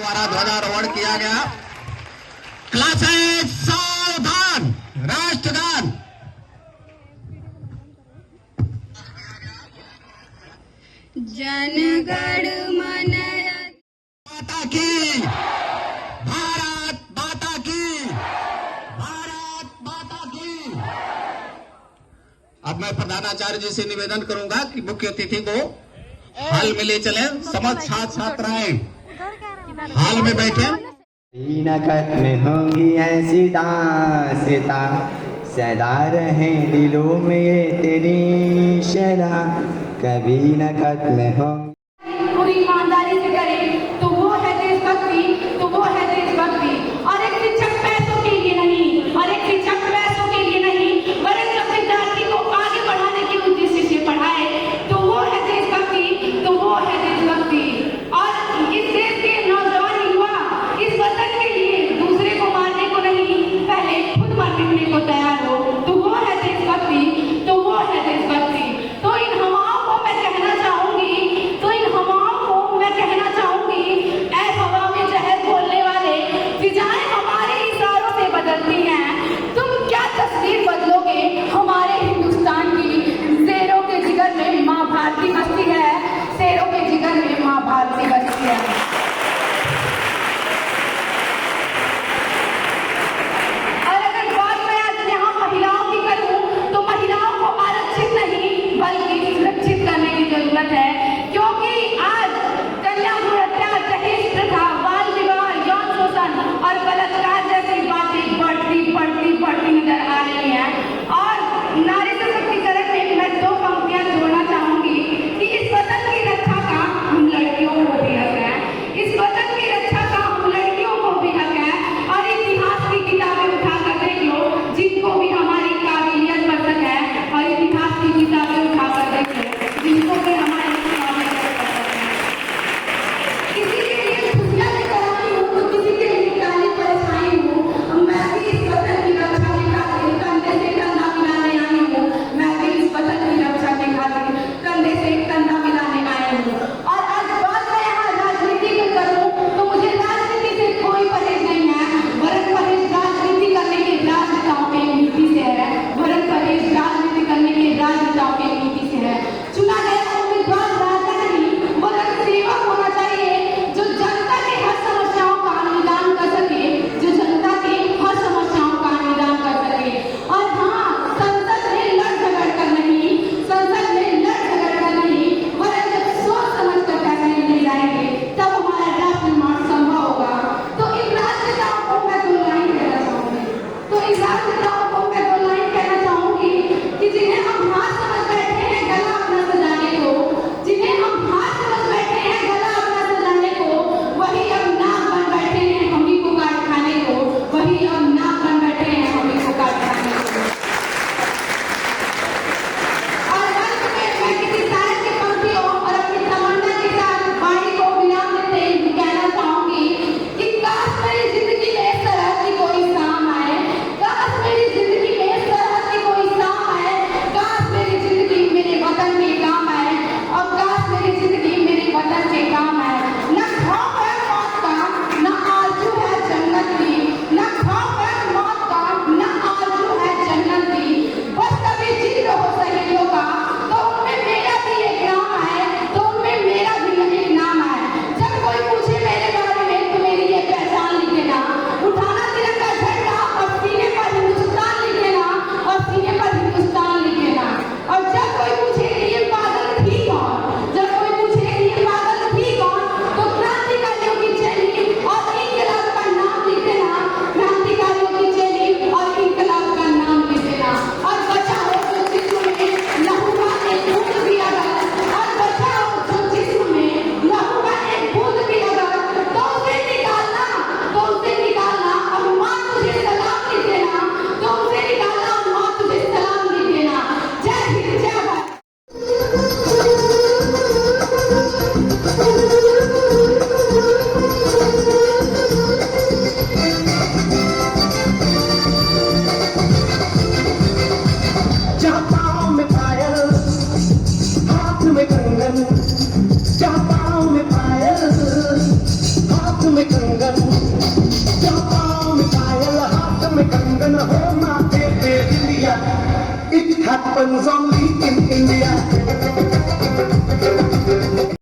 हमारा ध्वजारोहण किया गया। क्लासेस सावधान, राष्ट्रगान। जनगण मन माता की, भारत माता की, भारत माता की। अब मैं प्रधानाचार्य जी से निवेदन करूंगा कि मुख्य अतिथि को हाल में ले चले। समस्त छात्र छात्राएं हाल में बैठे। नकत में होंगी ऐसी दास्ता, सदा रहे दिलों में ये तेरी शरा, कभी न खत्म होंगी। पूरी ईमानदारी से करें तो वो है देशभक्ति, तो वो है देशभक्ति। और एक शिक्षक पैसों के लिए नहीं, और एक शिक्षक पैसों के लिए नहीं, वरन जब विद्यार्थी को आगे बढ़ाने के उद्देश्य से पढ़ाए तो वो है देशभक्ति, तो वो है देशभक्ति। और इस देश के नौजवान युवा इस वतन के लिए दूसरे को मारने को नहीं, पहले खुद मरने को तैयार हो, तो वो है देशभक्ति, तो वो है देशभक्ति। तो इन हवाओं को मैं कहना चाहूंगी, तो इन हवाओं को मैं कहना चाहूंगी, ऐ हवा में जहर बोलने वाले, फिजाएं हमारे इशारों से बदलती हैं, तुम क्या तस्वीर बदलोगे हमारे हिंदुस्तान की। शेरों के जिगर में माँ भारती बसती है, शेरों के जिगर में माँ भारती बसती है। और अगर बात मैं आज यहाँ महिलाओं की करूँ तो महिलाओं को आरक्षित नहीं बल्कि सुरक्षित करने की जरूरत है, क्योंकि आज कन्या भ्रूण हत्या, दहेज प्रथा, बाल विवाह, यौन शोषण और बलात्कार जैसी बातें बढ़ती नजर आ रही हैं। और नारी सशक्तिकरण में मैं दो पंक्तियां जोड़ना चाहूंगी कि इस वतन की रक्षा का हम लड़कियों को भी हक है, इस वतन की रक्षा का हम लड़कियों को भी हक है। और इतिहास की किताबें उठाकर देख लो, जिनको भी हमारी काबिलियत पर शक है, और इतिहास की किताबें उठाकर देख लो, जिनको भी हमारी काबिलियत पर शक है। किसी के लिए खुशियां लेकर आई हूँ तो किसी के लिए निकाली परेशानी हूँ, मैं भी इस वतन की रक्षा के खातिर कंधे से कंधा मिलाने आई हूँ, मैं भी इस वतन की रक्षा के खातिर कंधे से कंधा मिलाने आई हूँ। और आज बात मैं यहाँ राजनीति की करूँ तो मुझे राजनीति से कोई परहेज नहीं है, वरन परहेज राजनीति करने के राजनेताओं की नीति से है, वरन परहेज राजनीति करने के राजनेताओं की नीति से है। चुना गया उम्मीदवार राजा नहीं वरन सेवक होना चाहिए, जो जनता के हर समस्याओं का निदान कर सके, जो जनता के हर समस्याओं का निदान कर सके। और हाँ, संसद में लड़ झगड़ कर नहीं, संसद में लड़ झगड़ कर नहीं, वरन जब सोच समझ कर फैसले लिए जाएंगे तब हमारा राष्ट्र निर्माण संभव होगा। तो इन राजनेताओं को मैं दो लाइन कहना चाहूंगी, तो इन राजनेताओं को मैं दो लाइन कहना चाहूंगी कि जिन्हें हम हाथ समझ बैठे हैं गला अपना सजाने को, जिन्हें हम हाथ समझ बैठे हैं गला अपना सजाने को, वही अब नाक बन बैठे हैं हम ही को काट खाने को, वही अब नाक बन बैठे हैं हम ही को काट खाने को। और अंत में मैं किसी शायर की पंक्तियों और अपनी तमन्ना के साथ वाणी को विराम देते हुए कहना चाहूंगी कि काश मेरी जिंदगी में सरहद की कोई शाम आए, काश मेरी जिंदगी में सरहद की कोई शाम आए, काश मेरी जिंदगी मेरे वतन के काम आए, और काश मेरी जिंदगी मेरे वतन के काम आए। न खौफ है मौत का, न आरज़ू है जन्नत की, न खौफ है मौत का, न आरज़ू है जन्नत की, बस कभी जिक्र हो शहीदों का तो उनमें मेरा भी एक नाम आए, तो उनमें मेरा भी एक नाम आए। जब कोई पूछे मेरे बारे में तो मेरी ये पहचान लिखे ना, उठाना तिरंगा झंडा और सीने पर हिंदुस्तान लिखे ना, और सीने पर हिंदुस्तान लिखे ना। और जब कोई पूछे कि ये पागल थी कौन, जब कोई पूछे कि ये पागल थी कौन, कंगन जहाँ पाँव में पायल हाथ में कंगन हो माथे पे बिंदिया It happens only